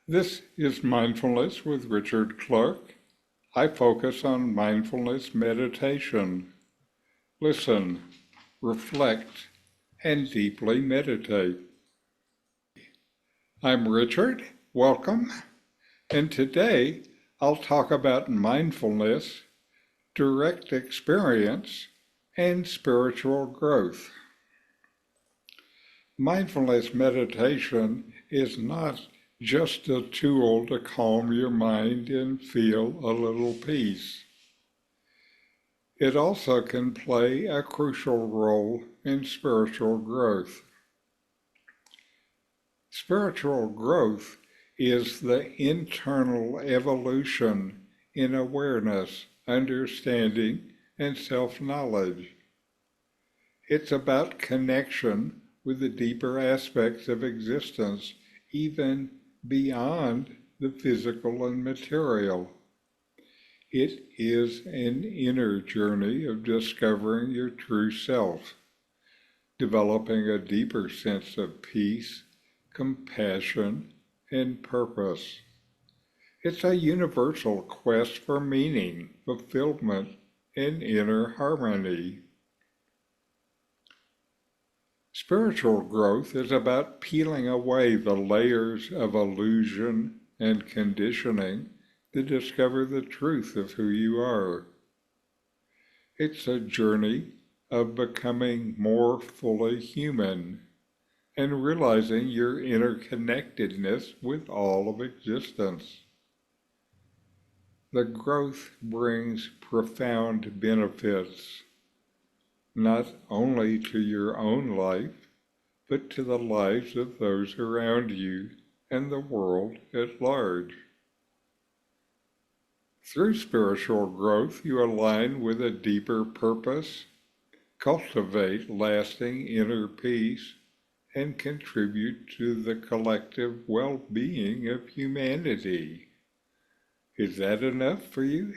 This is Mindfulness with Richard Clarke. I focus on mindfulness meditation. Listen, reflect, and deeply meditate. I'm Richard, welcome, and today I'll talk about mindfulness, direct experience, and spiritual growth. Mindfulness meditation is not just a tool to calm your mind and feel a little peace. It also can play a crucial role in spiritual growth. Spiritual growth is the internal evolution in awareness, understanding, and self-knowledge. It's about connection with the deeper aspects of existence, even beyond the physical and material. It is an inner journey of discovering your true self, developing a deeper sense of peace, compassion, and purpose. It's a universal quest for meaning, fulfillment, and inner harmony. Spiritual growth is about peeling away the layers of illusion and conditioning to discover the truth of who you are. It's a journey of becoming more fully human and realizing your interconnectedness with all of existence. The growth brings profound benefits, not only to your own life, but to the lives of those around you and the world at large. Through spiritual growth, you align with a deeper purpose, cultivate lasting inner peace, and contribute to the collective well-being of humanity. Is that enough for you?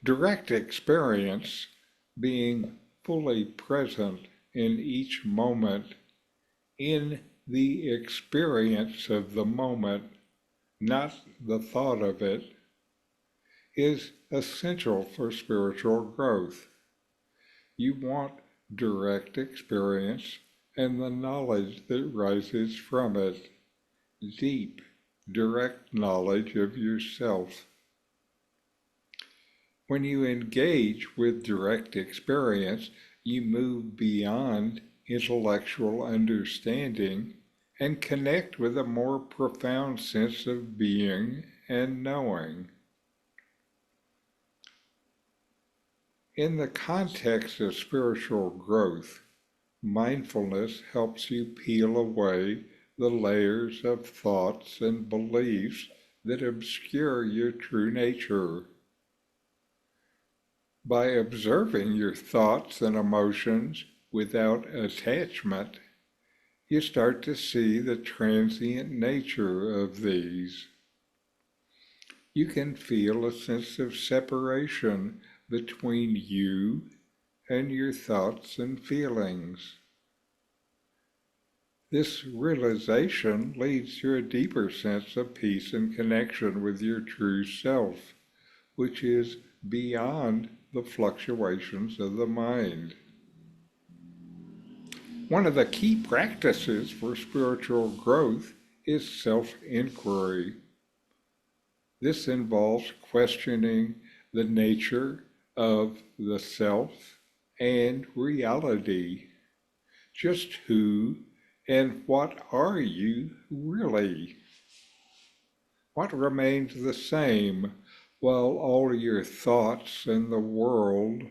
Direct experience, being fully present in each moment, in the experience of the moment, not the thought of it, is essential for spiritual growth. You want direct experience and the knowledge that rises from it, deep, direct knowledge of yourself. When you engage with direct experience, you move beyond intellectual understanding and connect with a more profound sense of being and knowing. In the context of spiritual growth, mindfulness helps you peel away the layers of thoughts and beliefs that obscure your true nature. By observing your thoughts and emotions without attachment, you start to see the transient nature of these. You can feel a sense of separation between you and your thoughts and feelings. This realization leads to a deeper sense of peace and connection with your true self, which is beyond the fluctuations of the mind. One of the key practices for spiritual growth is self-inquiry. This involves questioning the nature of the self and reality. Just who and what are you really? What remains the same while all your thoughts and the world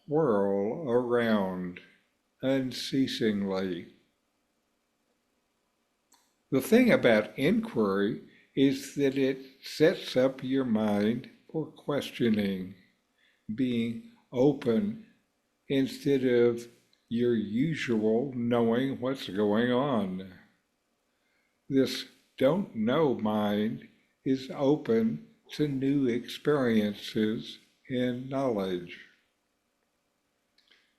whirl around unceasingly? The thing about inquiry is that it sets up your mind for questioning, being open instead of your usual knowing what's going on. This don't know mind is open to new experiences and knowledge.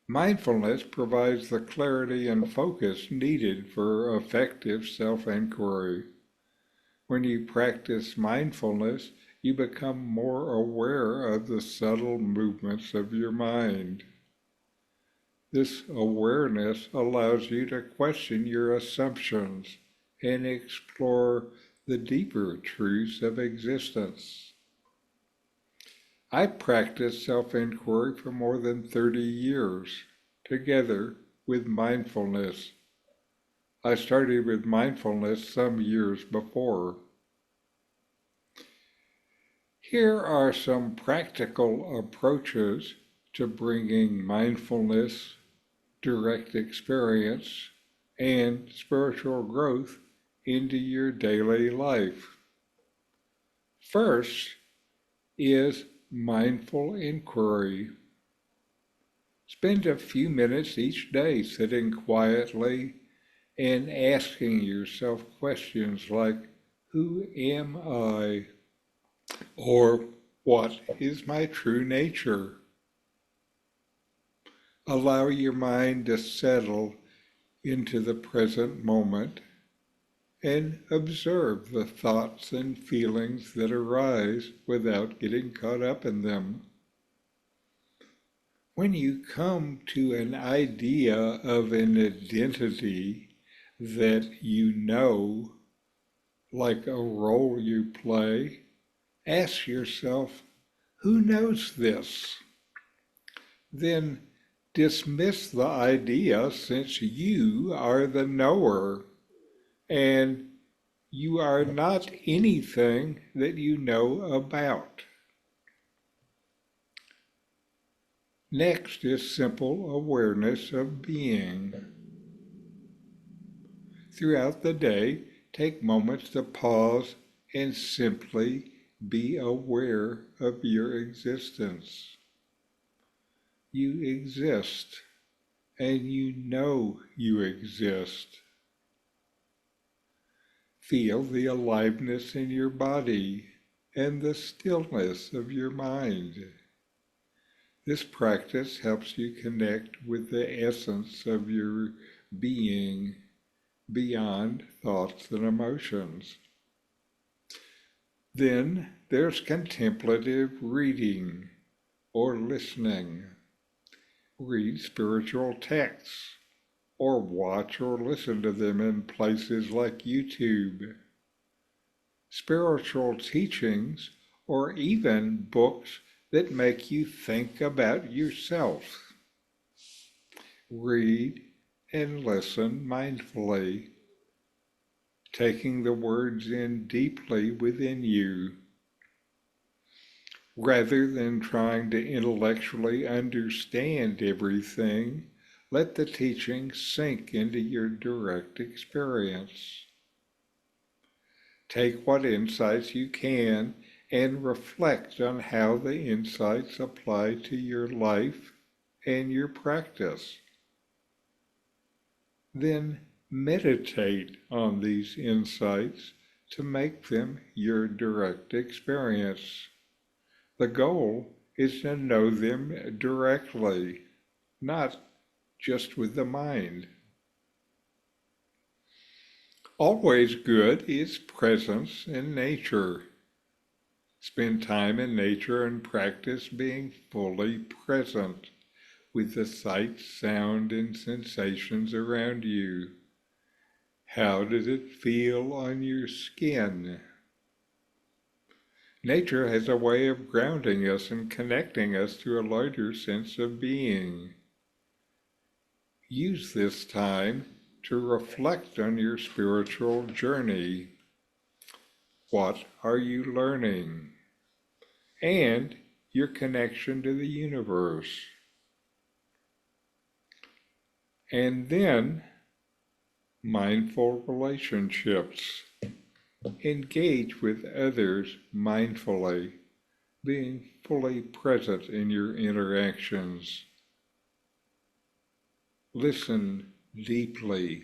Mindfulness provides the clarity and focus needed for effective self-inquiry. When you practice mindfulness, you become more aware of the subtle movements of your mind. This awareness allows you to question your assumptions and explore the deeper truths of existence. I practiced self-inquiry for more than 30 years, together with mindfulness. I started with mindfulness some years before. Here are some practical approaches to bringing mindfulness, direct experience, and spiritual growth into your daily life. First is mindful inquiry. Spend a few minutes each day sitting quietly and asking yourself questions like, who am I? Or what is my true nature? Allow your mind to settle into the present moment and observe the thoughts and feelings that arise without getting caught up in them. When you come to an idea of an identity that you know, like a role you play, ask yourself, who knows this? Then dismiss the idea, since you are the knower and you are not anything that you know about. Next is simple awareness of being. Throughout the day, take moments to pause and simply be aware of your existence. You exist, and you know you exist. Feel the aliveness in your body and the stillness of your mind. This practice helps you connect with the essence of your being beyond thoughts and emotions. Then there's contemplative reading or listening. Read spiritual texts or watch or listen to them in places like YouTube. Spiritual teachings or even books that make you think about yourself. Read and listen mindfully, taking the words in deeply within you. Rather than trying to intellectually understand everything, let the teaching sink into your direct experience. Take what insights you can and reflect on how the insights apply to your life and your practice. Then meditate on these insights to make them your direct experience. The goal is to know them directly, not just with the mind. Always good is presence in nature. Spend time in nature and practice being fully present with the sights, sound, and sensations around you. How does it feel on your skin? Nature has a way of grounding us and connecting us to a larger sense of being. Use this time to reflect on your spiritual journey. What are you learning? And your connection to the universe. And then, mindful relationships. Engage with others mindfully, being fully present in your interactions. Listen deeply.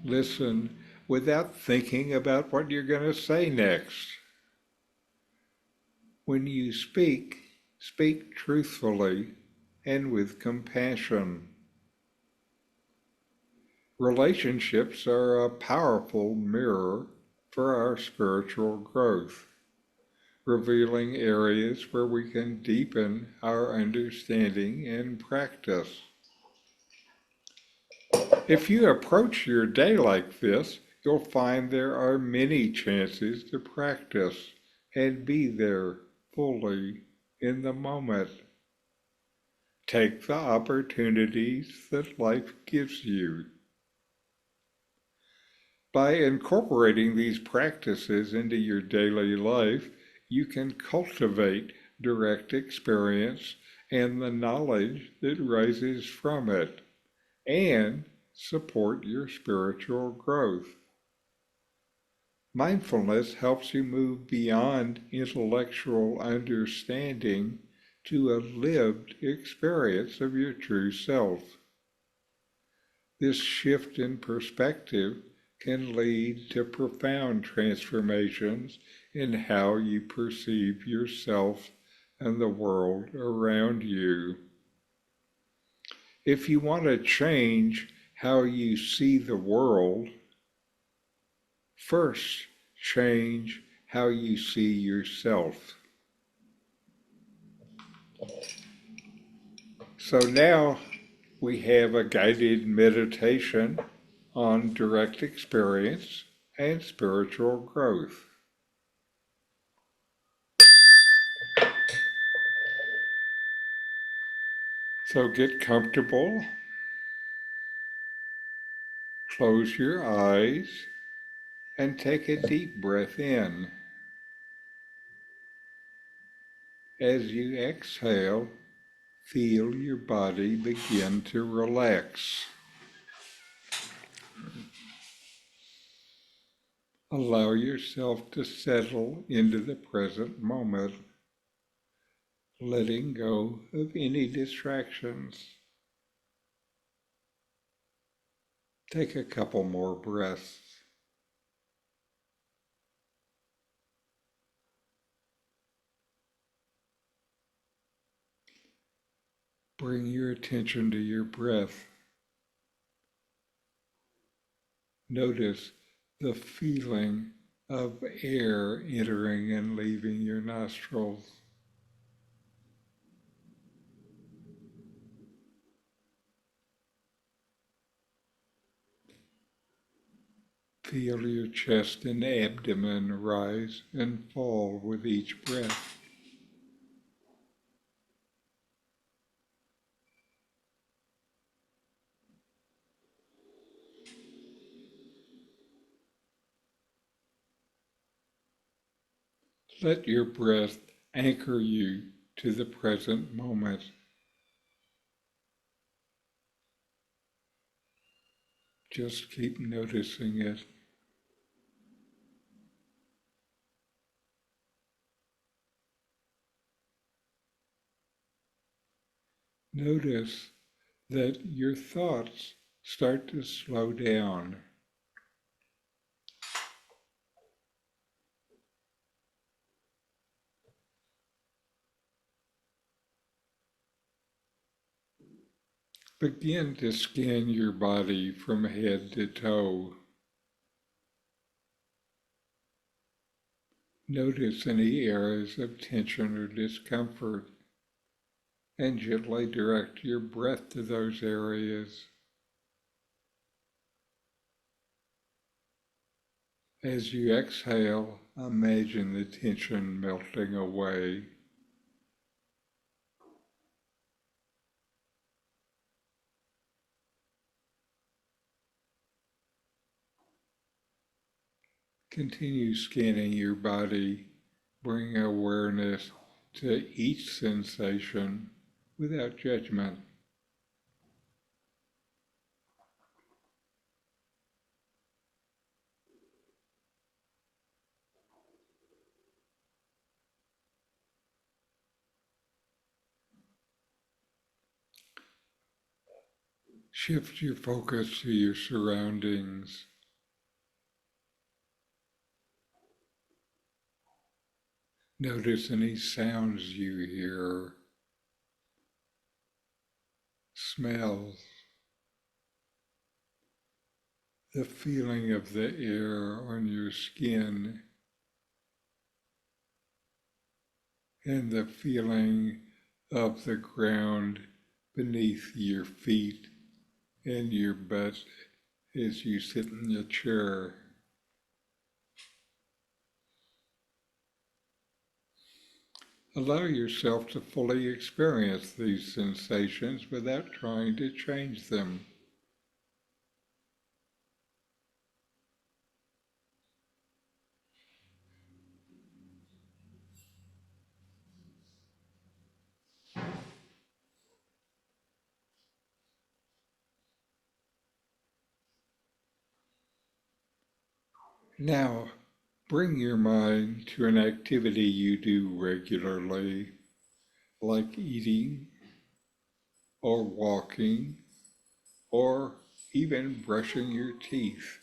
Listen without thinking about what you're going to say next. When you speak, speak truthfully and with compassion. Relationships are a powerful mirror for our spiritual growth, revealing areas where we can deepen our understanding and practice. If you approach your day like this, you'll find there are many chances to practice and be there fully in the moment. Take the opportunities that life gives you. By incorporating these practices into your daily life, you can cultivate direct experience and the knowledge that rises from it, and support your spiritual growth. Mindfulness helps you move beyond intellectual understanding to a lived experience of your true self. This shift in perspective can lead to profound transformations in how you perceive yourself and the world around you. If you want to change how you see the world, first change how you see yourself. So now we have a guided meditation on direct experience and spiritual growth. So get comfortable, close your eyes, and take a deep breath in. As you exhale, feel your body begin to relax. Allow yourself to settle into the present moment, letting go of any distractions. Take a couple more breaths. Bring your attention to your breath. Notice the feeling of air entering and leaving your nostrils. Feel your chest and abdomen rise and fall with each breath. Let your breath anchor you to the present moment. Just keep noticing it. Notice that your thoughts start to slow down. Begin to scan your body from head to toe. Notice any areas of tension or discomfort, and gently direct your breath to those areas. As you exhale, imagine the tension melting away. Continue scanning your body, bring awareness to each sensation without judgment. Shift your focus to your surroundings. Notice any sounds you hear. smells, the feeling of the air on your skin, and the feeling of the ground beneath your feet and your butt as you sit in your chair. Allow yourself to fully experience these sensations without trying to change them. Now, bring your mind to an activity you do regularly, like eating or walking or even brushing your teeth.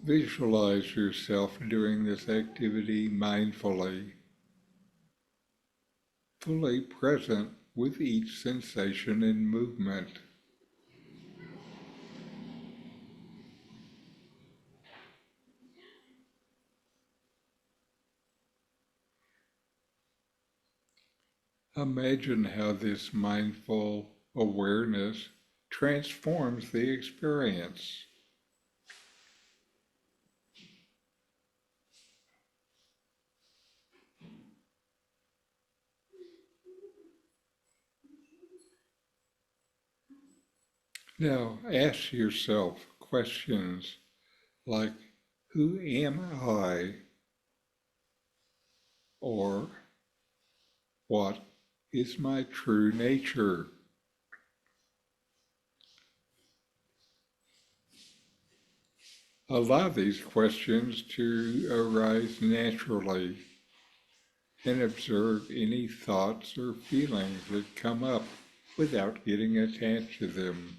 Visualize yourself doing this activity mindfully, fully present with each sensation and movement. Imagine how this mindful awareness transforms the experience. Now ask yourself questions like, who am I? Or what is my true nature? Allow these questions to arise naturally and observe any thoughts or feelings that come up without getting attached to them.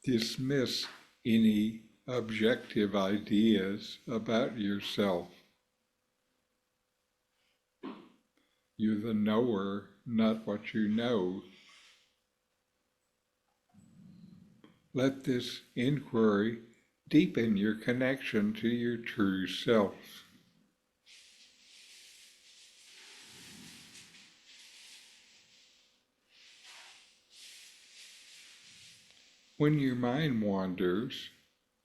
Dismiss any objective ideas about yourself. You're the knower, not what you know. Let this inquiry deepen your connection to your true self. When your mind wanders,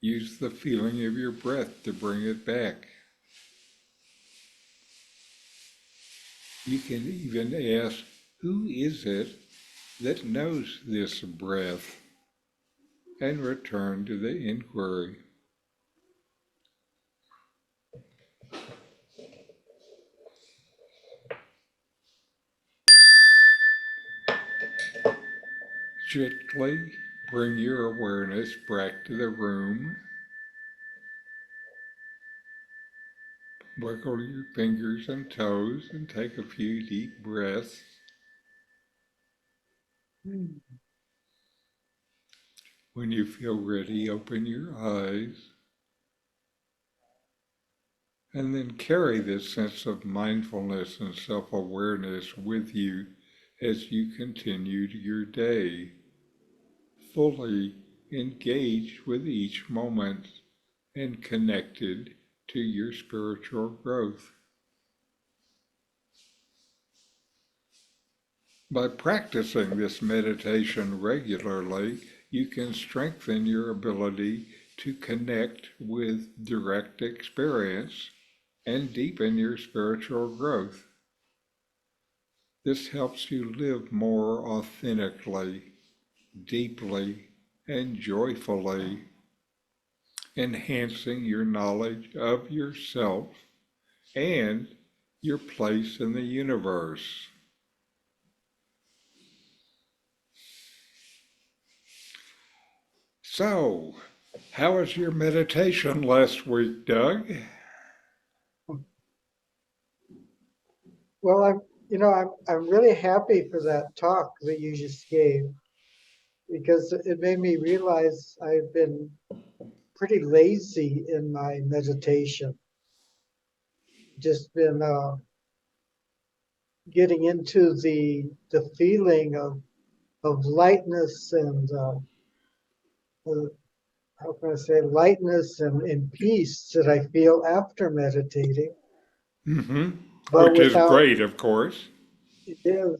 use the feeling of your breath to bring it back. You can even ask, who is it that knows this breath? And return to the inquiry. Gently bring your awareness back to the room. Wiggle your fingers and toes and take a few deep breaths. When you feel ready, open your eyes. And then carry this sense of mindfulness and self-awareness with you as you continue your day, fully engaged with each moment and connected to your spiritual growth. By practicing this meditation regularly, you can strengthen your ability to connect with direct experience and deepen your spiritual growth. This helps you live more authentically, deeply, and joyfully, enhancing your knowledge of yourself and your place in the universe. So, how was your meditation last week, Doug? Well, I'm really happy for that talk that you just gave because it made me realize I've been pretty lazy in my meditation. Just been getting into the feeling of lightness and uh, how can I say lightness and peace that I feel after meditating, Mm-hmm. but Which is without great, of course. yeah,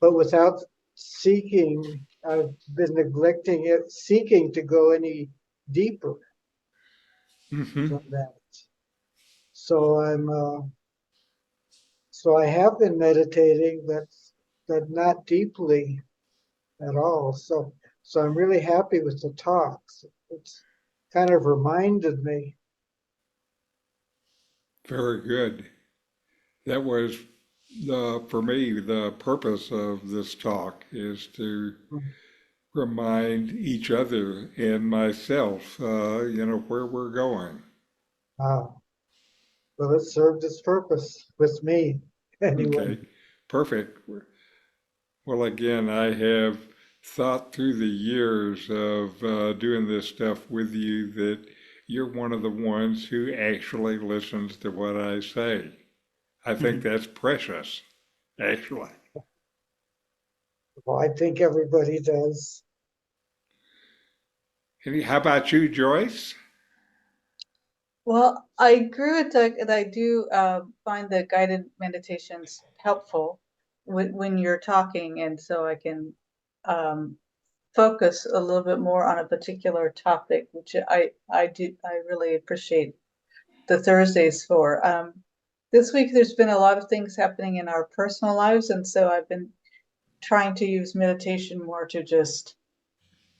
but without seeking. I've been neglecting it, seeking to go any deeper Mm-hmm. than that. So so I have been meditating, but not deeply at all. So I'm really happy with the talks. It's kind of reminded me. Very good. That was for me, the purpose of this talk is to remind each other and myself, where we're going. Uh, well, it served its purpose with me anyway. Okay, perfect. Well, again, I have thought through the years of doing this stuff with you that you're one of the ones who actually listens to what I say. I think that's precious, actually. Well, I think everybody does. How about you, Joyce? Well, I agree with Doug, and I do find the guided meditations helpful when you're talking, and so I can um, focus a little bit more on a particular topic, which I really appreciate the Thursdays for. This week, there's been a lot of things happening in our personal lives, and so I've been trying to use meditation more to just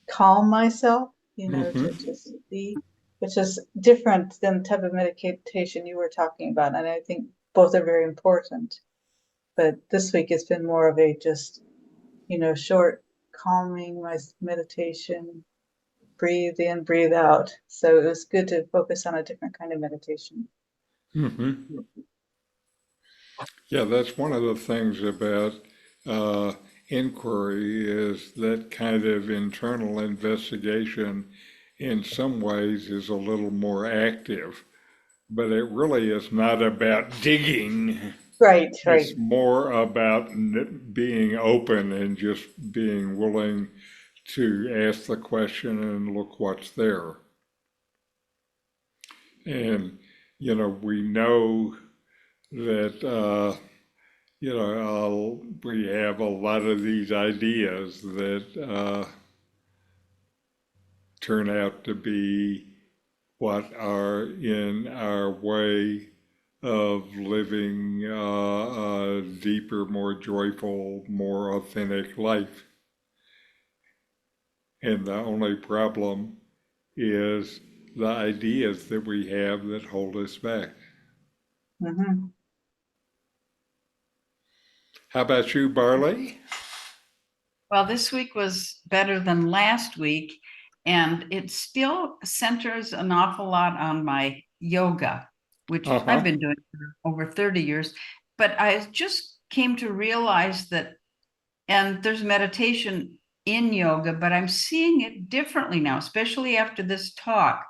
calm myself, Mm-hmm. to just be, which is different than the type of meditation you were talking about. And I think both are very important. But this week it's been more of a just, short calming my meditation, breathe in, breathe out. So it was good to focus on a different kind of meditation. Mm-hmm. Yeah, that's one of the things about uh, inquiry is that kind of internal investigation in some ways is a little more active, but it really is not about digging. Right, It's right. more about being open and just being willing to ask the question and look what's there. And, we know that we have a lot of these ideas that turn out to be what are in our way of living a deeper, more joyful, more authentic life. And the only problem is the ideas that we have that hold us back. Hmm. How about you, Barley? Well, this week was better than last week, and it still centers an awful lot on my yoga, which I've Uh-huh. been doing for over 30 years. But I just came to realize that, and there's meditation in yoga, but I'm seeing it differently now, especially after this talk.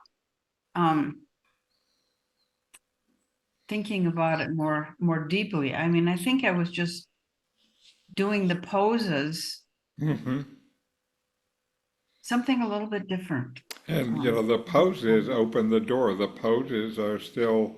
Thinking about it more deeply. I mean, I think I was just doing the poses, Mm-hmm. something a little bit different. And, the poses open the door. The poses are still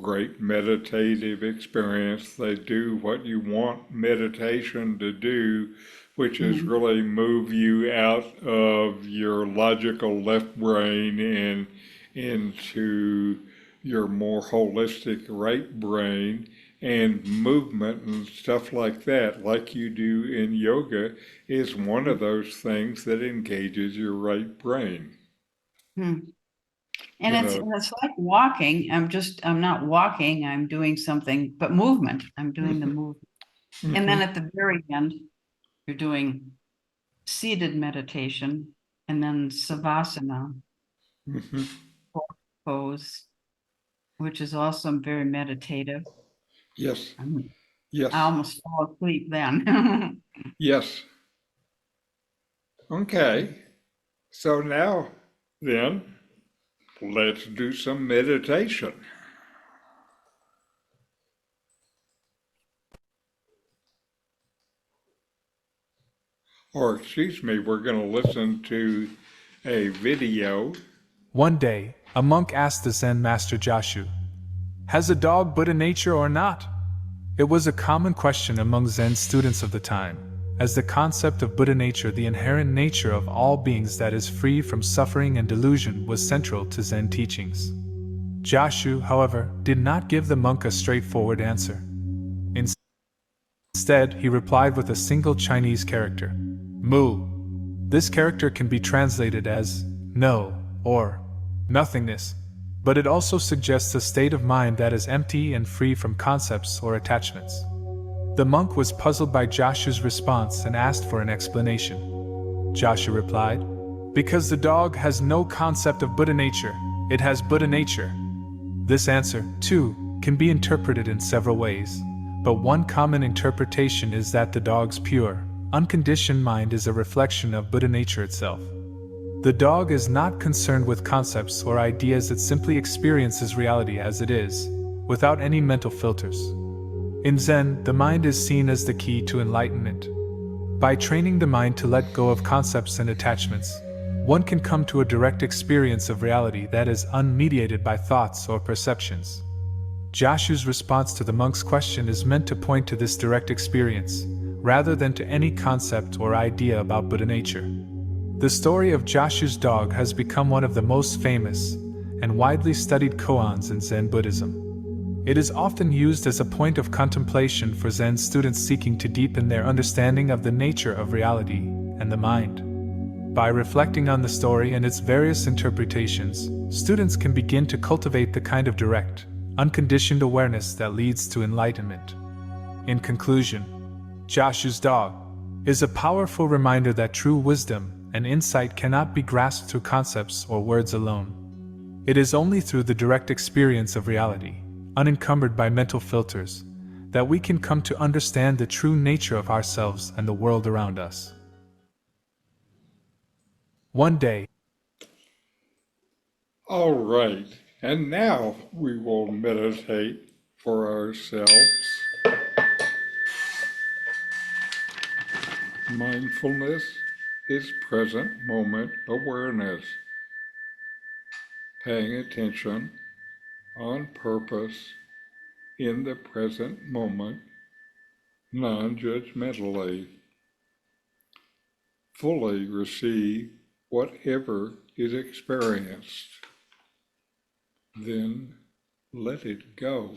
great meditative experience. They do what you want meditation to do, which is Mhm. really move you out of your logical left brain and into your more holistic right brain. And movement and stuff like that, like you do in yoga, is one of those things that engages your right brain. Hmm. And You it's know, and it's like walking. I'm not walking, I'm doing something, but movement. I'm doing the hmm movement. And hmm then at the very end, you're doing seated meditation and then savasana hmm pose, which is also very meditative. yes, Yes. I almost fell asleep then. Yes. Okay. So now, then, let's do some meditation. Or, excuse me, we're going to listen to a video. One day, a monk asked the Zen master Joshu, "Has a dog Buddha nature or not?" It was a common question among Zen students of the time, as the concept of Buddha nature, the inherent nature of all beings that is free from suffering and delusion, was central to Zen teachings. Joshu, however, did not give the monk a straightforward answer. Instead, he replied with a single Chinese character, Mu. This character can be translated as no or nothingness, but it also suggests a state of mind that is empty and free from concepts or attachments. The monk was puzzled by Joshu's response and asked for an explanation. Joshu replied, "Because the dog has no concept of Buddha nature, it has Buddha nature." This answer, too, can be interpreted in several ways, but one common interpretation is that the dog's pure, unconditioned mind is a reflection of Buddha nature itself. The dog is not concerned with concepts or ideas, it simply experiences reality as it is, without any mental filters. In Zen, the mind is seen as the key to enlightenment. By training the mind to let go of concepts and attachments, one can come to a direct experience of reality that is unmediated by thoughts or perceptions. Joshu's response to the monk's question is meant to point to this direct experience, rather than to any concept or idea about Buddha nature. The story of Joshu's dog has become one of the most famous and widely studied koans in Zen Buddhism. It is often used as a point of contemplation for Zen students seeking to deepen their understanding of the nature of reality and the mind. By reflecting on the story and its various interpretations, students can begin to cultivate the kind of direct, unconditioned awareness that leads to enlightenment. In conclusion, Joshu's dog is a powerful reminder that true wisdom and insight cannot be grasped through concepts or words alone. It is only through the direct experience of reality, unencumbered by mental filters, that we can come to understand the true nature of ourselves and the world around us. One day. All right. And now we will meditate for ourselves. Mindfulness is present moment awareness, paying attention on purpose in the present moment, non-judgmentally. Fully receive whatever is experienced. Then let it go.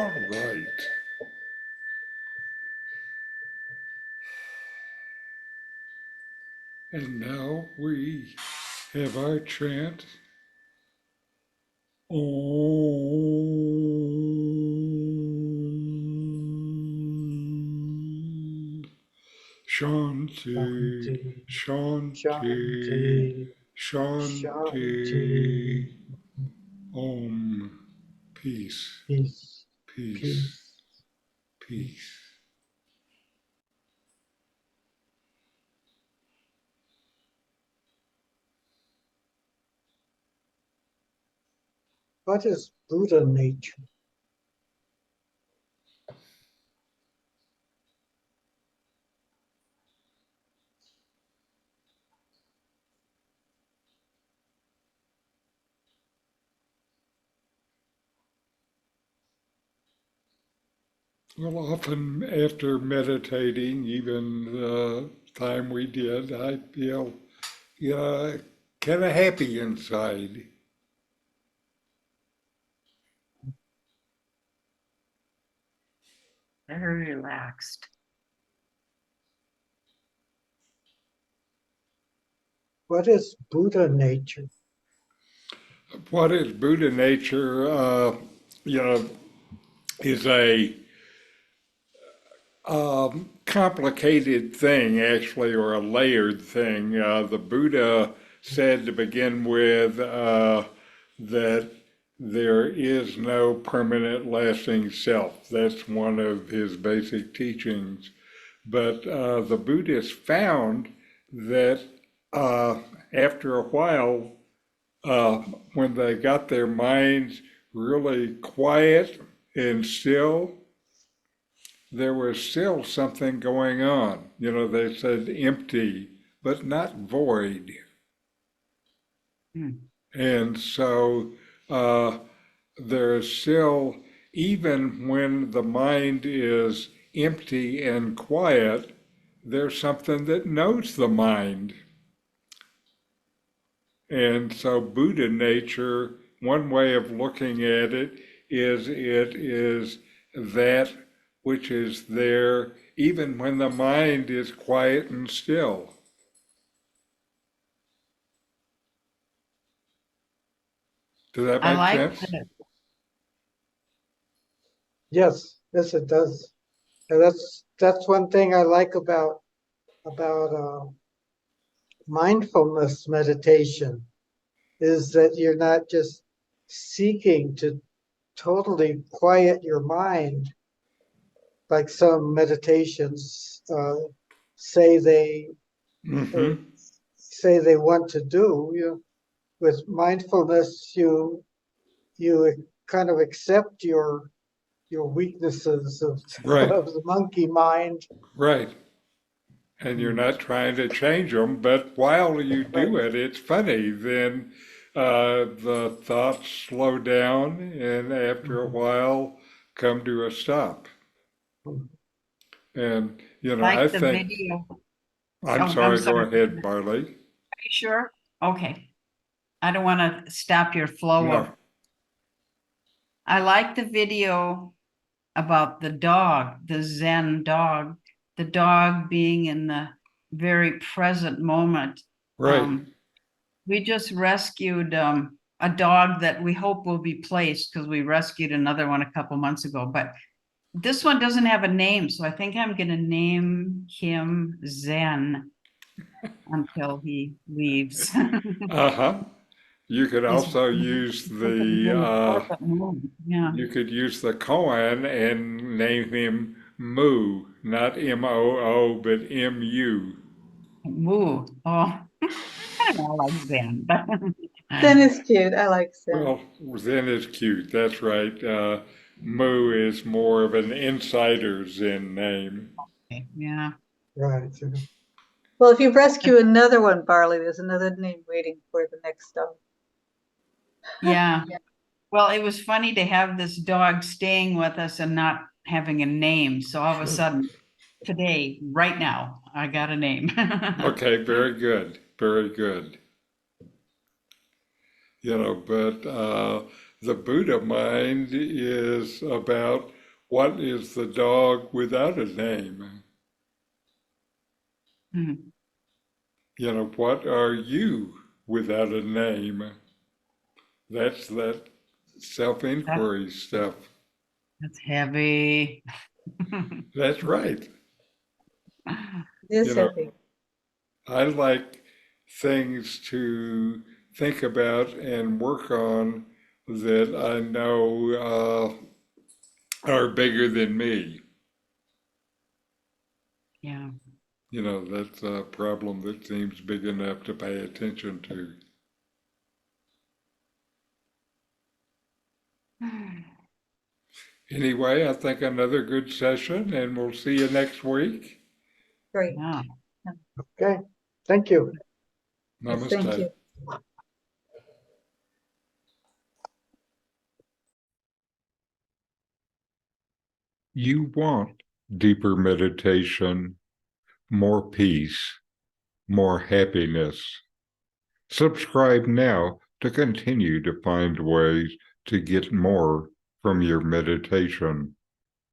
All right. And now we have our chant. Om Shanti, Shanti, Shanti, Shanti, Shanti. Shanti, Om. Peace, peace, peace, peace. peace. What is Buddha nature? Well, often after meditating, even the time we did, I feel, kind of happy inside. Very relaxed. What is Buddha nature? What is Buddha nature? You know, is a complicated thing, actually, or a layered thing. The Buddha said to begin with that there is no permanent lasting self. That's one of his basic teachings. But the Buddhists found that after a while, uh, when they got their minds really quiet and still, there was still something going on. They said empty, but not void. Hmm. And so there's still, even when the mind is empty and quiet, there's something that knows the mind. And so Buddha nature, one way of looking at it is that which is there even when the mind is quiet and still. Does that I make like sense? that. Yes, it does. And that's one thing I like about mindfulness meditation is that you're not just seeking to totally quiet your mind like some meditations say uh, Mm-hmm. say they want to do. With mindfulness, you kind of accept your weaknesses of Right, of the monkey mind. right. And you're not trying to change them, but while you Right. do it, it's funny. Then the thoughts slow down, and after a Mhm. while, come to a stop. And I Like the think. video. Oh, I'm I'm sorry. Go sorry. ahead, Are Barley. you sure? Okay. I don't want to stop your flow No. of. I like the video about the dog, the Zen dog, the dog being in the very present moment. Right. Um, we just rescued a dog that we hope will be placed because we rescued another one a couple months ago. But this one doesn't have a name, so I think I'm going to name him Zen until he leaves. Uh-huh. You could He's also use in the orbit moon. Yeah. you could use the koan and name him Moo, not M-O-O, but M-U. Woo. Oh, I don't know, I like Zen, but Zen is cute. I like Zen. Well, Zen is cute. That's right. Moo is more of an insider Zen name. yeah. Right. Well, if you rescue another one, Barley, there's another name waiting for the next dog. Yeah. Well, it was funny to have this dog staying with us and not having a name. So all of a Sure. sudden, today, right now, I got a name. Okay, very good. Very good. But the Buddha mind is about what is the dog without a name? Mhm. You know, what are you without a name? That's that self-inquiry stuff. That's heavy. That's right. It is You know, heavy. I like things to think about and work on that I know are bigger than me. Yeah. You know, that's a problem that seems big enough to pay attention to. Anyway, I think another good session, and we'll see you next week. Great. Yeah. Okay, thank you. Yes, thank Namaste. you. You want deeper meditation, more peace, more happiness. Subscribe now to continue to find ways to get more from your meditation.